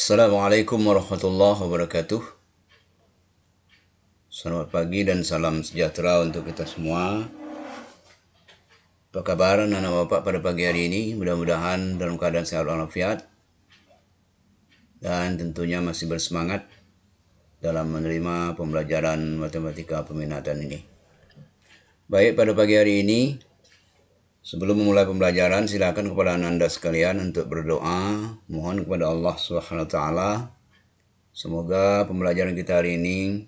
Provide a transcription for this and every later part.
Assalamualaikum warahmatullahi wabarakatuh. Selamat pagi dan salam sejahtera untuk kita semua. Apa kabar anak bapak pada pagi hari ini? Mudah-mudahan dalam keadaan sehat walafiat dan tentunya masih bersemangat dalam menerima pembelajaran matematika peminatan ini. Baik, pada pagi hari ini, sebelum memulai pembelajaran, silakan kepada Anda sekalian untuk berdoa, mohon kepada Allah SWT. Semoga pembelajaran kita hari ini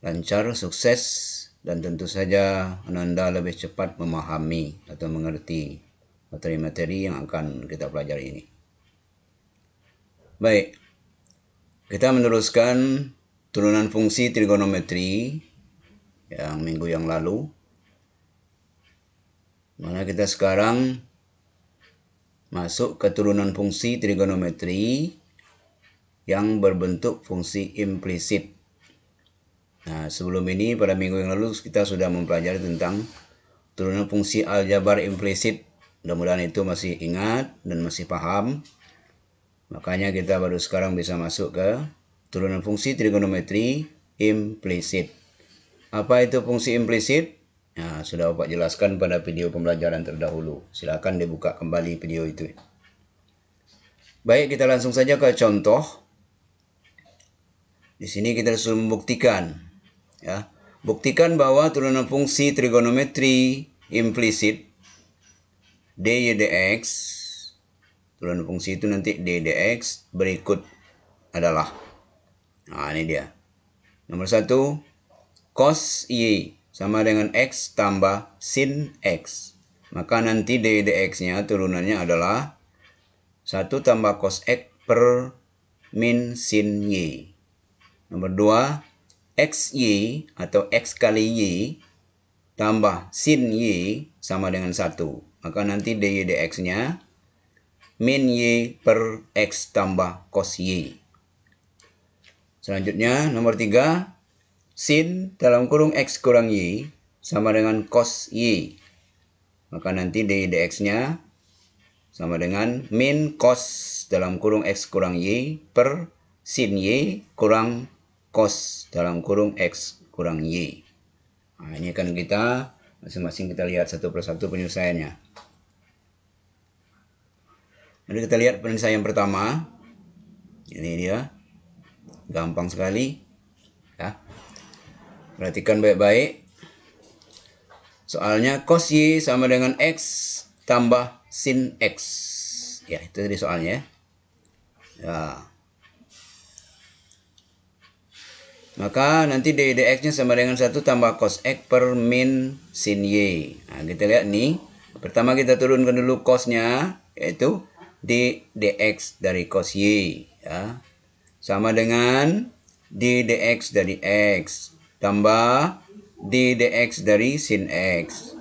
lancar, sukses, dan tentu saja Anda lebih cepat memahami atau mengerti materi-materi yang akan kita pelajari ini. Baik, kita meneruskan turunan fungsi trigonometri yang minggu yang lalu. Mana kita sekarang masuk ke turunan fungsi trigonometri yang berbentuk fungsi implisit. Nah, sebelum ini pada minggu yang lalu kita sudah mempelajari tentang turunan fungsi aljabar implisit. Mudah-mudahan itu masih ingat dan masih paham. Makanya kita baru sekarang bisa masuk ke turunan fungsi trigonometri implisit. Apa itu fungsi implisit? Nah, sudah Bapak jelaskan pada video pembelajaran terdahulu. Silakan dibuka kembali video itu. Baik, kita langsung saja ke contoh. Di sini kita sudah membuktikan. Ya, buktikan bahwa turunan fungsi trigonometri implisit dy dx, turunan fungsi itu nanti dy dx berikut adalah, nah ini dia. Nomor 1, cos y sama dengan x tambah sin x. Maka nanti dy dx-nya turunannya adalah 1 tambah cos x per min sin y. Nomor 2, xy atau x kali y tambah sin y sama dengan 1. Maka nanti dy dx-nya min y per x tambah cos y. Selanjutnya nomor 3, sin dalam kurung x kurang y sama dengan cos y. Maka nanti dy dx-nya sama dengan min cos dalam kurung x kurang y per sin y kurang cos dalam kurung x kurang y. Nah, ini kan kita masing-masing kita lihat satu persatu penyelesaiannya. Mari kita lihat penyelesaian pertama. Ini dia. Gampang sekali. Ya. Perhatikan baik-baik. Soalnya cos y sama dengan x tambah sin x. Ya, itu tadi soalnya. Ya. Maka nanti dy dx-nya sama dengan 1 tambah cos x per min sin y. Nah, kita lihat nih. Pertama kita turunkan dulu cosnya, yaitu d dx dari cos y. Ya. Sama dengan d dx dari x. Tambah d dx dari sin x.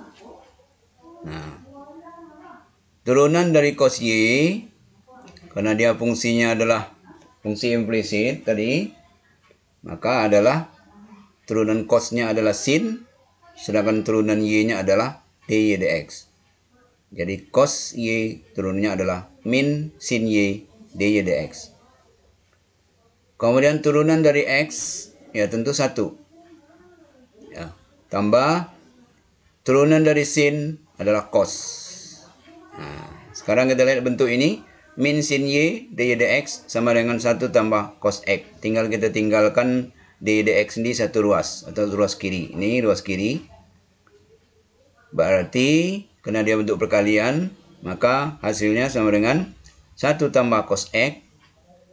Nah, turunan dari cos y, karena dia fungsinya adalah fungsi implisit tadi, maka adalah turunan cosnya adalah sin, sedangkan turunan y-nya adalah dy dx. Jadi cos y turunannya adalah min sin y dy dx. Kemudian turunan dari x, ya tentu 1. Ya, tambah turunan dari sin adalah cos. Nah, sekarang kita lihat bentuk ini. Min sin y dy dx sama dengan 1 tambah cos x. Tinggal kita tinggalkan dy dx ini satu ruas atau ruas kiri. Ini ruas kiri. Berarti karena dia bentuk perkalian, maka hasilnya sama dengan 1 tambah cos x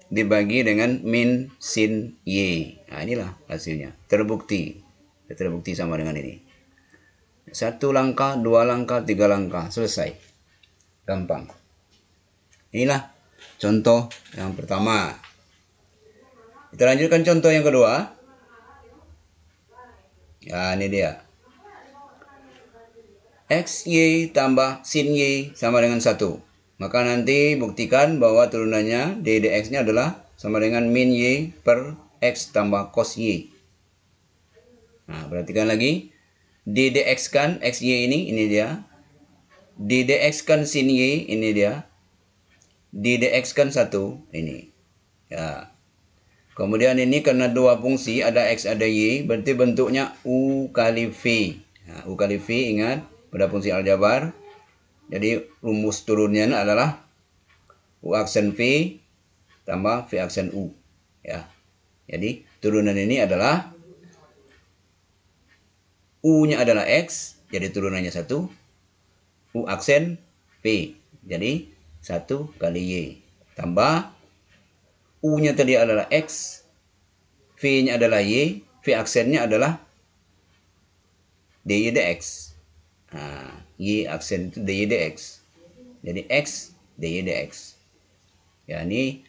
dibagi dengan min sin y. Nah, inilah hasilnya. Terbukti. Terbukti sama dengan ini. 1 langkah, 2 langkah, 3 langkah. Selesai. Gampang. Inilah contoh yang pertama. Kita lanjutkan contoh yang kedua. Ya, ini dia. xy tambah sin y sama dengan 1. Maka nanti buktikan bahwa turunannya dy dx-nya adalah sama dengan min y per x tambah cos y. Nah, perhatikan lagi. D dx kan xy ini dia. D dx kan sin y, ini dia. D dx kan 1, ini. Ya. Kemudian ini karena dua fungsi, ada X ada Y, berarti bentuknya U kali V. Nah, U kali V, ingat, pada fungsi aljabar. Jadi rumus turunnya adalah U aksen V tambah V aksen U. Ya. Jadi turunan ini adalah U-nya adalah X, jadi turunannya 1. U aksen V, jadi 1 kali Y. Tambah U-nya tadi adalah X, V-nya adalah Y, V aksennya adalah dy dx. Nah, Y aksen itu dy dx. Jadi X dy dx. Ya, ini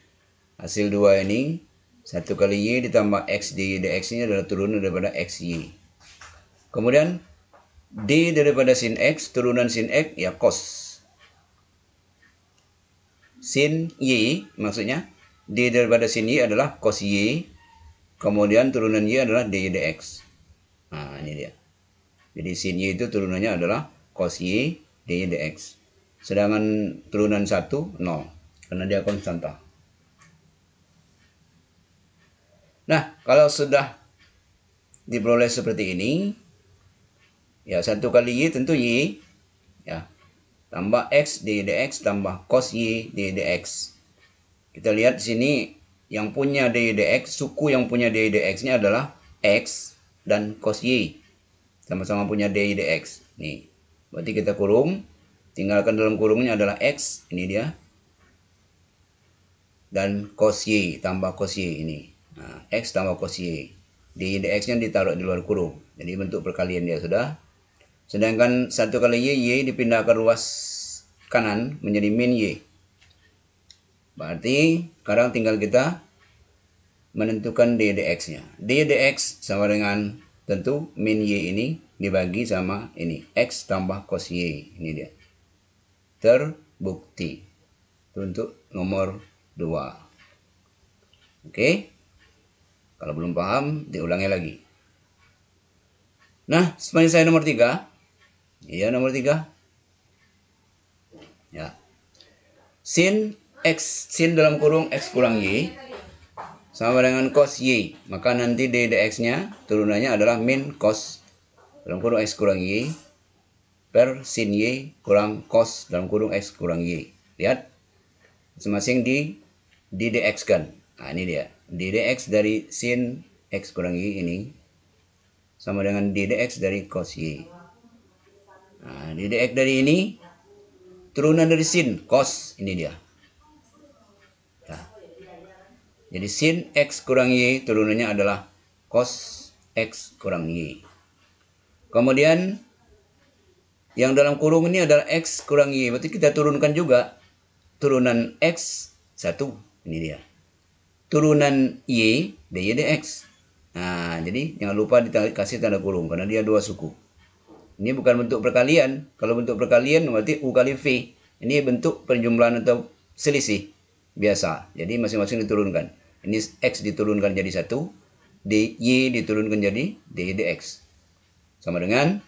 hasil dua ini. 1 kali Y ditambah X dy dx ini adalah turunan daripada XY. Kemudian D daripada sin X, turunan sin X ya cos. Sin Y maksudnya D daripada sin Y adalah cos Y. Kemudian turunan Y adalah dy dx. Nah, ini dia. Jadi sin Y itu turunannya adalah cos Y dy dx. Sedangkan turunan 1, 0. Karena dia konstanta. Nah, kalau sudah diperoleh seperti ini, ya 1 kali Y tentu Y. Ya, tambah X dy dx tambah cos Y dy dx. Kita lihat di sini yang punya dy dx, suku yang punya dy dx-nya adalah X dan cos Y. Sama-sama punya dy dx. Nih. Berarti kita kurung, tinggalkan dalam kurungnya adalah X, ini dia. Dan cos Y tambah cos Y ini. Nah, X tambah cos Y. Dy dx-nya ditaruh di luar kurung. Jadi bentuk perkalian dia sudah. Sedangkan 1 kali Y dipindah ke ruas kanan menjadi min Y. Berarti sekarang tinggal kita menentukan dy dx-nya. Dy dx sama dengan tentu min Y ini dibagi sama ini. X tambah cos Y. Ini dia. Terbukti. Itu untuk nomor 2. Oke. Kalau belum paham, diulangi lagi. Nah, selesai nomor 3. Iya, nomor 3. Ya. Sin X, sin dalam kurung X kurang Y sama dengan cos Y. Maka nanti dy dx-nya turunannya adalah min cos dalam kurung X kurang Y per sin Y kurang cos dalam kurung X kurang Y. Lihat, masing-masing di dx kan. Nah, ini dia. Dx dari sin X kurang Y ini sama dengan dx dari cos Y. Nah, dx dari ini turunan dari sin cos, ini dia. Nah, jadi sin X kurang Y turunannya adalah cos X kurang Y. Kemudian yang dalam kurung ini adalah X kurang Y. Berarti kita turunkan juga turunan X 1. Ini dia. Turunan Y dy dx. Nah, jadi jangan lupa dikasih tanda kurung karena dia dua suku. Ini bukan bentuk perkalian. Kalau bentuk perkalian berarti U kali V. Ini bentuk penjumlahan atau selisih biasa. Jadi masing-masing diturunkan. Ini X diturunkan jadi 1. Y diturunkan jadi dy dx. Sama dengan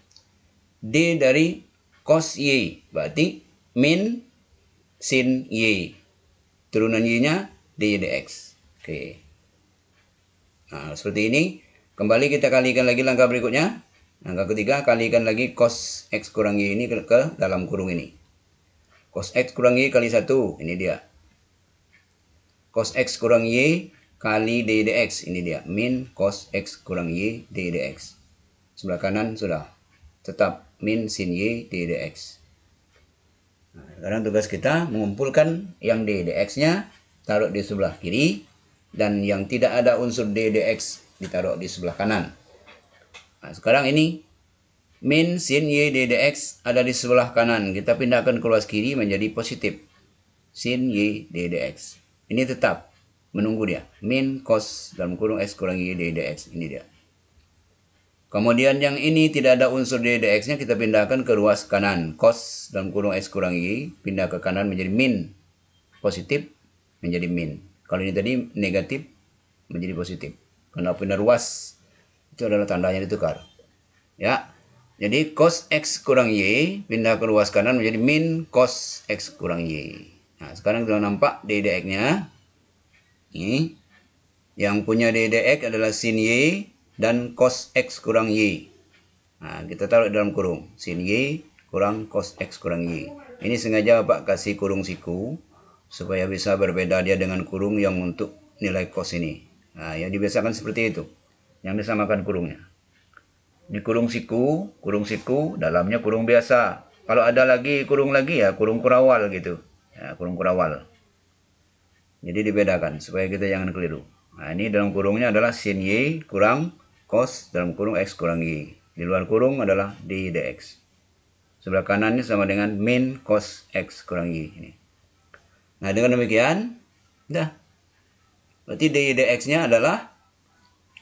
D dari cos Y. Berarti min sin Y. Turunan Y-nya dy dx. Oke. Nah, seperti ini. Kembali kita kalikan lagi langkah berikutnya. Langkah ketiga, kalikan lagi cos X kurang Y ini ke dalam kurung ini. Cos X kurang Y kali 1. Ini dia. Cos X kurang Y kali dy dx. Ini dia. Min cos X kurang Y dy dx. Sebelah kanan sudah. Tetap min sin Y dy dx. Nah, sekarang tugas kita mengumpulkan yang dy dx-nya. Taruh di sebelah kiri. Dan yang tidak ada unsur dy dx ditaruh di sebelah kanan. Nah, sekarang ini min sin Y dy dx ada di sebelah kanan. Kita pindahkan ke ruas kiri menjadi positif. Sin Y dy dx. Ini tetap menunggu dia. Min cos dalam kurung X kurang Y dy dx. Ini dia. Kemudian yang ini tidak ada unsur dy dx-nya kita pindahkan ke ruas kanan. Cos dalam kurung X kurang Y pindah ke kanan menjadi min. Positif menjadi min. Kalau ini tadi negatif menjadi positif. Karena pindah ruas itu adalah tandanya ditukar. Ya. Jadi cos X kurang Y pindah ke ruas kanan menjadi min cos X kurang Y. Nah, sekarang sudah nampak dy dx-nya. Ini yang punya d dx adalah sin y dan cos x kurang y. Nah, kita taruh dalam kurung. Sin y kurang cos x kurang y. Ini sengaja Bapak kasih kurung siku supaya bisa berbeda dia dengan kurung yang untuk nilai cos ini. Nah, yang dibiasakan seperti itu. Yang disamakan kurungnya. Ini kurung siku, dalamnya kurung biasa. Kalau ada lagi kurung lagi ya kurung kurawal gitu. Ya, kurung kurawal. Jadi dibedakan supaya kita jangan keliru. Nah, ini dalam kurungnya adalah sin y kurang cos dalam kurung x kurang y. Di luar kurung adalah d dx. Sebelah kanannya sama dengan min cos x kurang y. Ini. Nah, dengan demikian, udah. Berarti d dx-nya adalah,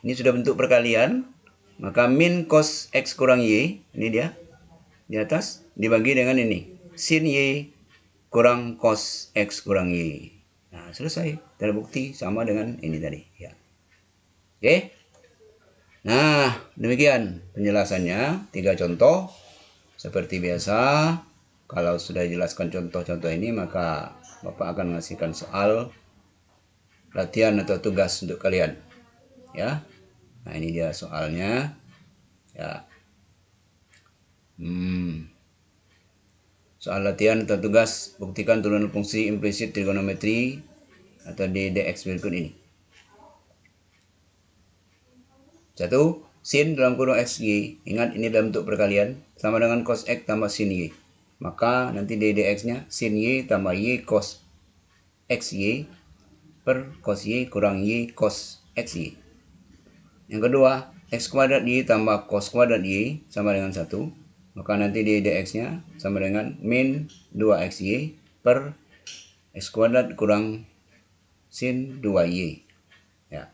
ini sudah bentuk perkalian, maka min cos x kurang y, ini dia, di atas, dibagi dengan ini. Sin y kurang cos x kurang y. Nah, selesai. Terbukti sama dengan ini tadi. Ya. Oke. Nah, demikian penjelasannya. 3 contoh. Seperti biasa, kalau sudah jelaskan contoh-contoh ini, maka Bapak akan mengasihkan soal latihan atau tugas untuk kalian. Ya. Nah, ini dia soalnya. Ya. Soal latihan atau tugas, buktikan turunan fungsi implisit trigonometri atau d dx berikut ini. 1. Sin dalam kurung xy. Ingat ini dalam bentuk perkalian. Sama dengan cos x tambah sin y. Maka nanti d dx-nya sin y tambah y cos xy per cos y kurang y cos xy. Yang kedua, x kuadrat y tambah cos kuadrat y sama dengan 1. Maka nanti d dx-nya sama dengan min 2xy per x kuadrat kurang sin 2y. Ya.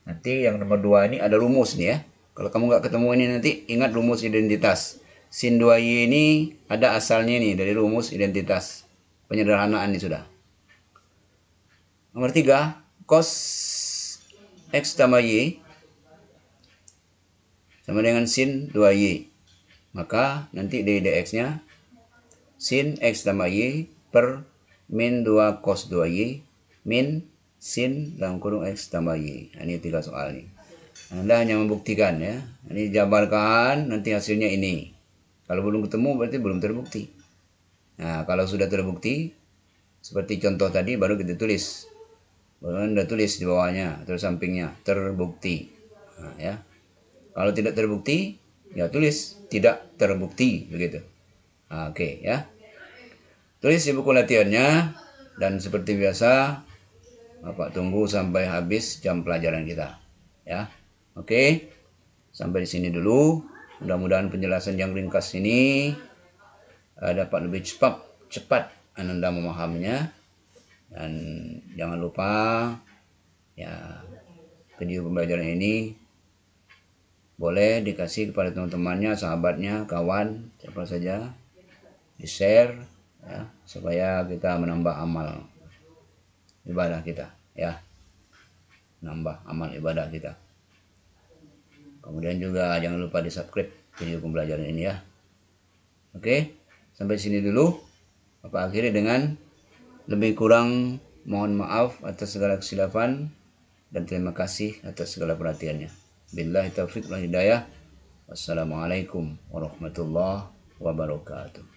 Nanti yang nomor 2 ini ada rumus nih ya. Kalau kamu nggak ketemu ini nanti ingat rumus identitas. Sin 2y ini ada asalnya nih dari rumus identitas. Penyederhanaan ini sudah. Nomor 3, cos x tambah y sama dengan sin 2y. Maka nanti d dx-nya sin x tambah y per min 2 cos 2y min sin dalam kurung x tambah y. Ini 3 soal nih. Anda hanya membuktikan ya. Ini jabarkan, nanti hasilnya ini. Kalau belum ketemu berarti belum terbukti. Nah, kalau sudah terbukti, seperti contoh tadi baru kita tulis. Baru Anda tulis di bawahnya atau sampingnya, terbukti. Nah, ya. Kalau tidak terbukti, ya tulis tidak terbukti begitu. Nah, oke ya. Tulis di buku latihannya dan seperti biasa Bapak tunggu sampai habis jam pelajaran kita. Ya. Oke. Sampai di sini dulu. Mudah-mudahan penjelasan yang ringkas ini dapat lebih cepat Anda memahaminya. Dan jangan lupa ya video pembelajaran ini boleh dikasih kepada teman-temannya, sahabatnya, kawan, siapa saja, di-share ya, supaya kita menambah amal ibadah kita ya. Nambah amal ibadah kita. Kemudian juga jangan lupa di-subscribe video pembelajaran ini ya. Oke, sampai sini dulu. Bapak akhiri dengan lebih kurang mohon maaf atas segala kesilapan dan terima kasih atas segala perhatiannya. Billahi taufiq wal hidayah. Wassalamualaikum warahmatullahi wabarakatuh.